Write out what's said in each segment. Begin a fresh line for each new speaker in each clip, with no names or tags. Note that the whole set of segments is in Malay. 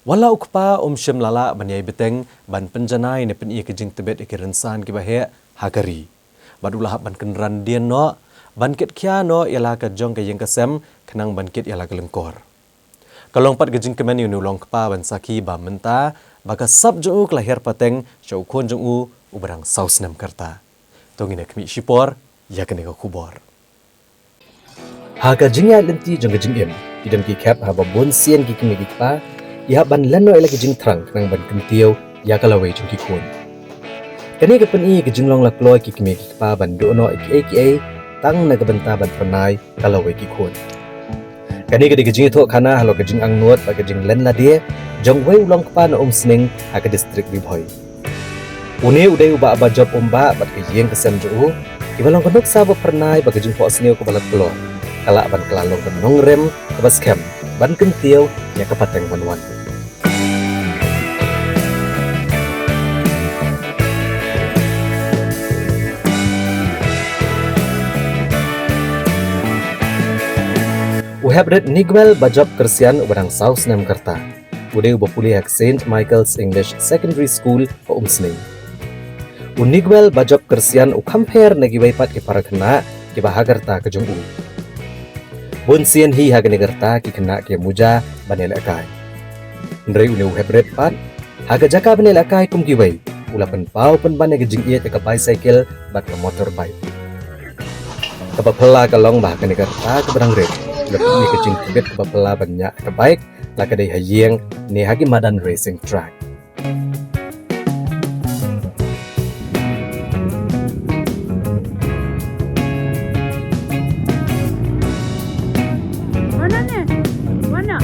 Walau ukpa syem lala banyai beteng ban penjanai ne pen ia kejing tebet ikirensan ki bahe hagari. Badulah ban kenran dien no ban ket kia no ialah ka jong ka yang kasem kenang ban ket ialah kelengkor. Kalong pat kejing kemen yu nulong kpa ban saki ba menta baka sab jong lahir pateng syau kon jong uberang saus nem karta. Tongine kemi shipor ya kene ka kubor. Haga jingya lenti jong kejing im idam ki kap ha babon sien ki kemi kpa ya ban leno ela kejing trang kenang ban kentiau ya kalawai jong ki kon. Kani ke peni ke jinglong la kloi ki kme ki pa ban do no aka tang na ke benta ban pernai kalau we ki khon. Kani ke jing tho khana halo ke jing ang nuat ba ke jing len la dia jong we ulong pa na sning ha ke district bi bhoi. Une udai uba ba job ba ke yeng ke sem jo ki balong ke nok sa ba pernai ba ke jing pho sneu ko balat klo. Kala ban klalong ke nong rem ke bas kem ban kentiau ya ke pateng ban wan. Uhabret Nigwell bajab kersian ubarang saus nam karta. Ude ubapuli hak St. Michael's English Secondary School o umsning. Nigwell bajab kersian ukamper nagiway pat ki para kena ki bahagarta ke jong Bun sien hi hagane garta ki kena ki muja banel akai. Ndrei une uhabret pat haga jaka banel akai kum giway. Ulapan pau pen ban jing ia ke bicycle bat ke motorbike. Kapapela kalong bahagane garta ke berang red. Lepas ni kecing tibet ke bapela banyak kebaik lah kedai hayeng ni hagi madan racing track.
Mana ni? Mana?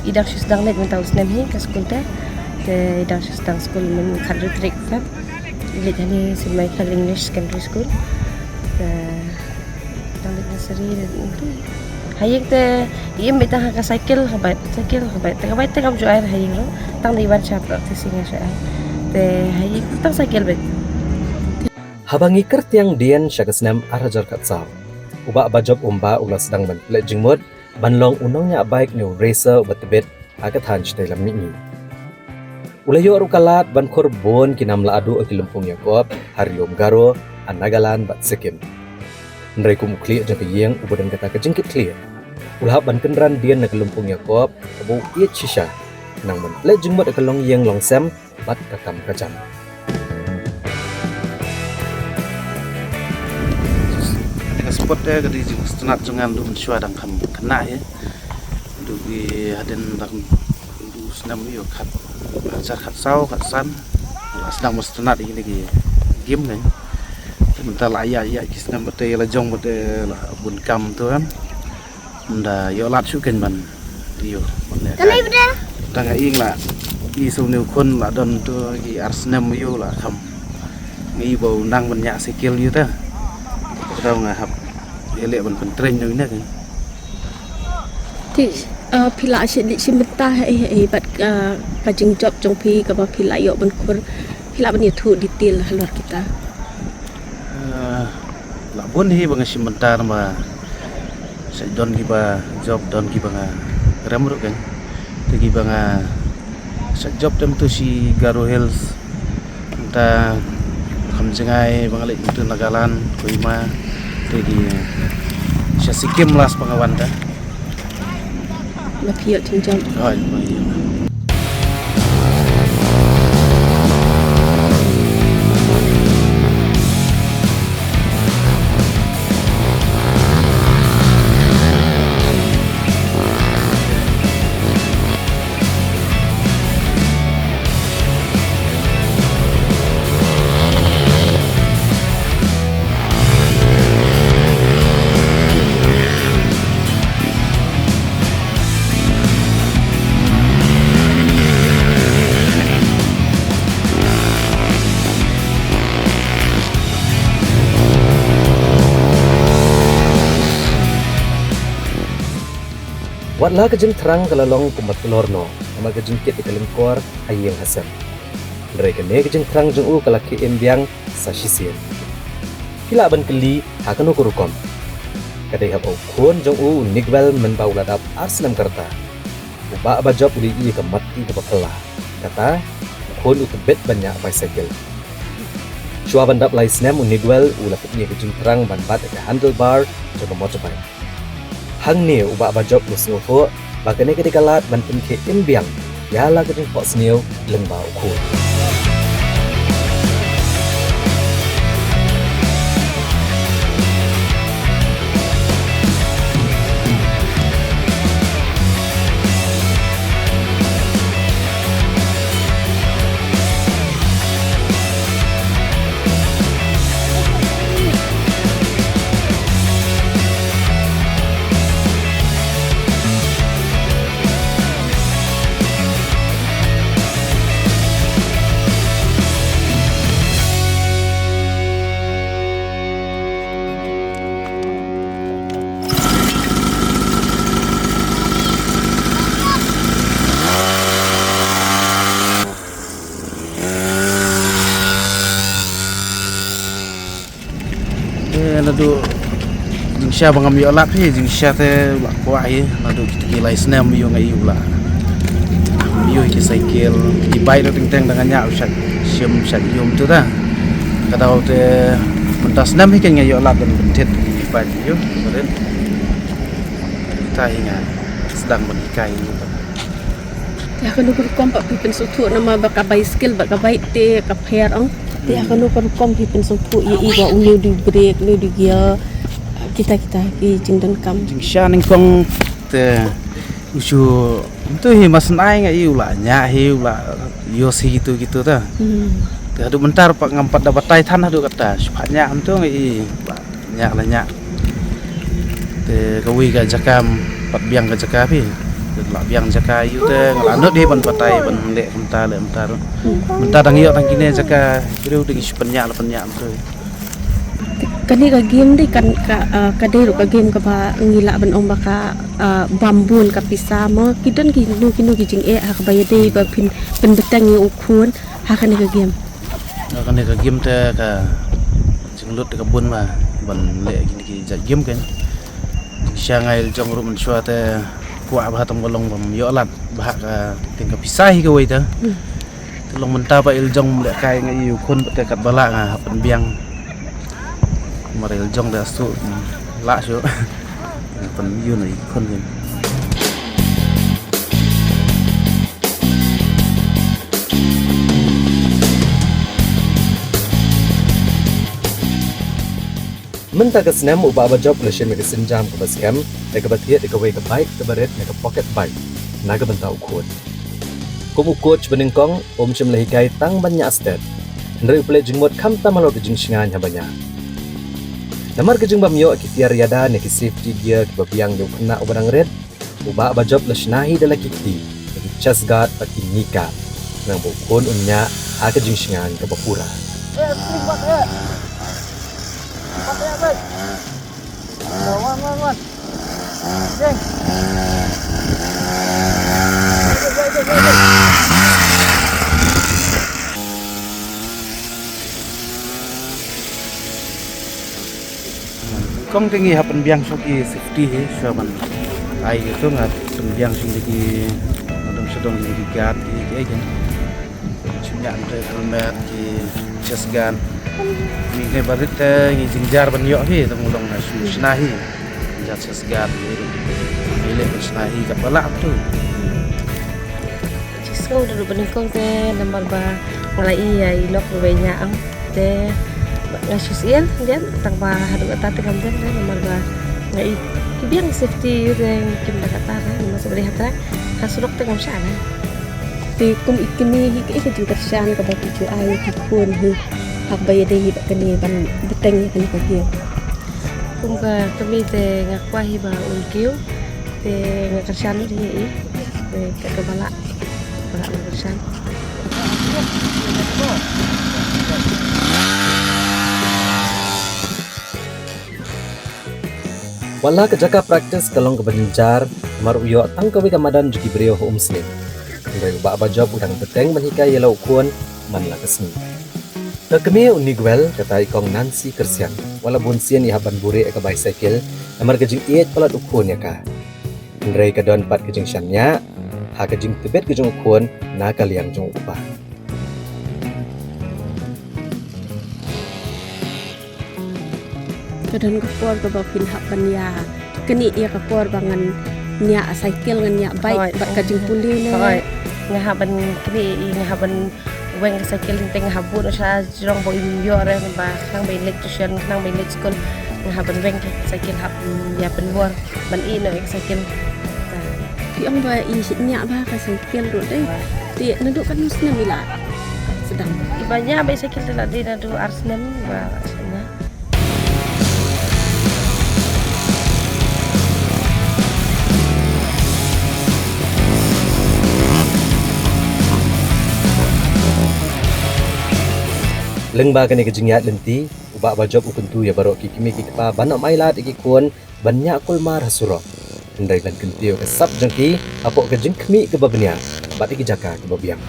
Idak sedang net mentau senam hi ke sekolah teh. Idak sedang sekolah men kadri trik kan. Ilit hani St. Michael English Secondary School. Tang nursery itu. Hayek te iem beta ha cycle habat. Tengah tengah jo air hayek ro. Tang di wan chap practicing ya. Te hayek tang cycle bet.
Habangi kert yang dien syagasnam arajar katsau. Uba bajob umba ulah sedang ban pledging mod banlong unongnya baik new racer ubat tebet agat hanch dalam mini. Ulayo arukalat ban korbon kinam la adu akilumpung Yakob Hariom Garo Anagalan bat Sekim. Ndrai kum kli jang yeng ubadan kata kejengkit clear. Ulah ban kenran dian na kelumpung Yakob kabu iet shisha. Nang ban pledging mod akalong yeng long sem bat kakam kacam.
Spot dia kadi senat jangan lu mensyua dang kam kena ya. Du di haden dang du senam yo khat ajar khat sau khat san sedang mestenat ini lagi game kan. Sebentar lah ya ki senam betul la jong betul la bun kam tu kan. Nda yo lat su ken ban yo.
Kami ber.
Tang ing la i su new kon la don tu ki arsenam yo la kam. Ngi bau nang banyak skill yo ta. Tao ngahap elek ban pentreng yo ini kan.
Thì pila sẽ đi xem beta hay bat kajing job trong pi ka pila yo ban kur pila ban itu detail luar kita.
La bun hi bang sebentar ma sa don giba job don giba ramru kan. Te giba sa job tem tu si Garo Hills. Ta kham jengai bang lek itu Nagalan Koima te gi sa Sikkim las pengawan ta.
Mapiot tinjam.
Rồi,
Watlah kejeng terang kelalong kumat telorno, amal kejeng kit ikalim kor hayeng hasem. Ndrai kene kejeng terang jeng kalaki embiang sasisien. Hila ban keli hakanu kurukom. Kadai hab ukun jong nigwel menbau ladap arsenam karta. Uba abajab uli ke mati ke bakala. Kata ukun utebet banyak bicycle. Shua bandap lai snem nigwel ulaputnya kejung terang ban bat ke handlebar jaga motorbike. Hang ni uba abajab lusnufo bakane ketika lat ban pinke imbiang. Yala kejung pok snew lembau ukun.
Lalu jing sya bangam yo lap he jing sya te la kwai lalu kita gilai senam yo ngai yo la yo ki cycle di bai do ting teng dengan nya usah siam sya yum tu dah kadau te mentas senam he kan ngai yo lap dan bentet di bai yo keren kita hingga sedang menikai
Ya kan ukur kom pak pipin sutu nama baka bicycle baka bike te ka pair ang. Ya kan ukur kom pipin sutu i wa unu di brake lu di gear kita ki jingdan kam.
jing sya ning kong te usu tu he masan ai ngai yo la nya he la yo si gitu dah. Te adu bentar pak ngampat da batai tan adu kata supaya am tu ngai la nya. Te kawi ka jakam pat biang ka jaka pi. La biang jaka yu te ngalanut de ban batai ban le mentar. Mentar dang yo tang kine jaka biru ding supanya am tu.
Kani ka game di kan ka dei ka game ka ba ngila ban om baka bambun ka pisama kidan ki nu jing ha ka bayade ba pin betang yu ukun ha kan ka game.
Kan ka game te ka jinglut ka bun ma ban le kini ki ja game kan. Syangai jong ru men shwa te kuat bah tong golong bam yo lat bah ka tinggal pisah ke wei ta tolong mentah pa il jong le kai ngai yu kun te kat bala nga pen biang maril jong da su la su pen yu nei kun ni
Mentah ke senam uba abajab leshen mega senjam ke bascam, ke batiet ke way ke bike ke baret ke pocket bike. Naga bentau ukut. Kum ukut benengkong cem lehikai tang banyak stet. Ndre uplet jingmot kam tamalo ke jing shingan habanya. Namar ke jing bamyo ke tiar yada ne ke safety gear ke babiang yo kena ubarang red. Uba abajab leshnahi dala kiti. Ke chest guard pati nika. Nang bukun unya ha ke jing shingan ke bapura.
Kong tinggi hapen biang soki safety he shaban ai itu ngat pen biang sing lagi madam sedong di guard ki agen chunya ante helmet ki chest gun mi ne barit ngi jingjar ban yo he tangulong na snahi jar chest gun ile snahi ka pala tu
Jisko udah benengkong te nomor ba ngalai ya ilok benya ang te ngasusian dan tang ba hadu atate kam dan nomor ba ngai kibiang safety yung kim dakata na mas beli hatra kasurok te kam sana
Ti kum ikini hi ke syan ka ba tu ai ki kun hi hak bayade hi kani ban beteng kani ka dia.
kum ka kami te ngakwa hi ba ulkiu te ngakasyan hi te kakabala bala ngakasyan.
Wala ke jaka praktis kalong ke benjar, maru yo tang kawi kamadan juki brio umslim. Ndai ba abajab udang beteng menhikai yelau kuan man la kesni. Kami uniguel kata ikong Nancy Kersian. Wala bunsian iha ban buri ka bicycle. Namar kajing iet palat ukun ya ka. Nrai ka don pat kajing syanya. Ha kajing tebet kajing ukun na kaliang jong upah.
Kadang kapor ka ba pinhak banya kani iya kapor bangan nya cycle ngan nya bike ba kajing puli
Koi
na
ngahaban kini ngahaban weng sakil teng habun sa jirong boy yo re ba kang bay electrician kang bay net school ngahaban weng sakil hab ya penluar ban ino sakil
di ang ba i nya ba ka cycle ro dai di naduk kan musna mila sedang
ibanya bay sakil tela di nadu arsnem ba sana
Lengba kani kejingyat lenti ubak bajob ukuntu ya barok kikimi kikpa banok mailat iki kuon banyak kulmar hasurok ndai ban kentio ke sap jengki apok kejing kemi ke babnya bat iki jaka ke babiang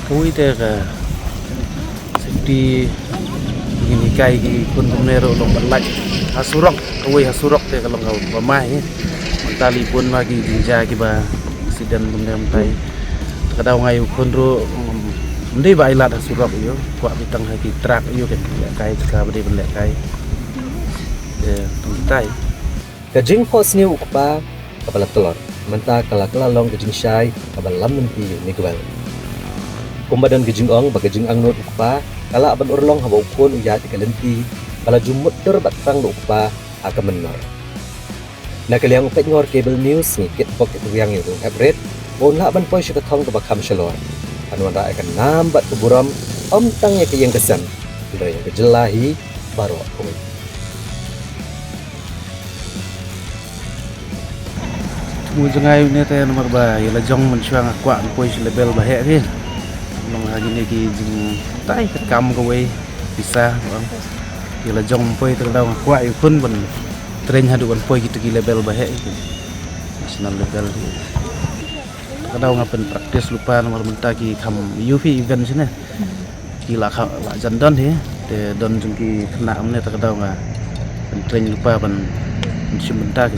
Kui te ka safety gini kai gi kun kumnero long balaj hasurok kui hasurok te kalong ka bamai tali pun lagi jinja ki ba accident kumnem tai kadang ngai kun ro ndi ba ilat hasurok yo kwa bitang haki truck yo kan kai ka bade ben lek kai tai
kejing pos ni ukpa kapala telor menta kala long kejing syai kabalam lenti ni gwal kumbadan kejing ong bagajing ang not ukpa kala ban urlong haba ukun uya ti kalenti kala jumut ter batang ukpa aka menor na kaliang upet ngor cable news ni kit pok itu yang itu average bon la ban poi syakatong ke bakam shalor anwan ra akan nambat keburam om tangnya ke yang kesan dari yang kejelahi baru aku
mu jangai ne te nomor ba yela jong man chuang kwa poi label ba he ke long lagi ni ki jing tai kam ko we bisa bang yela jong poi te daw kwa yu kun ban train hadu ban poi gitu ki label ba he national level kadang ngapen praktis lupa nomor menta ki kam UV event sini kila ka la jandon he te don jung ki kena amne ta kadang nga train lupa ban simenta ki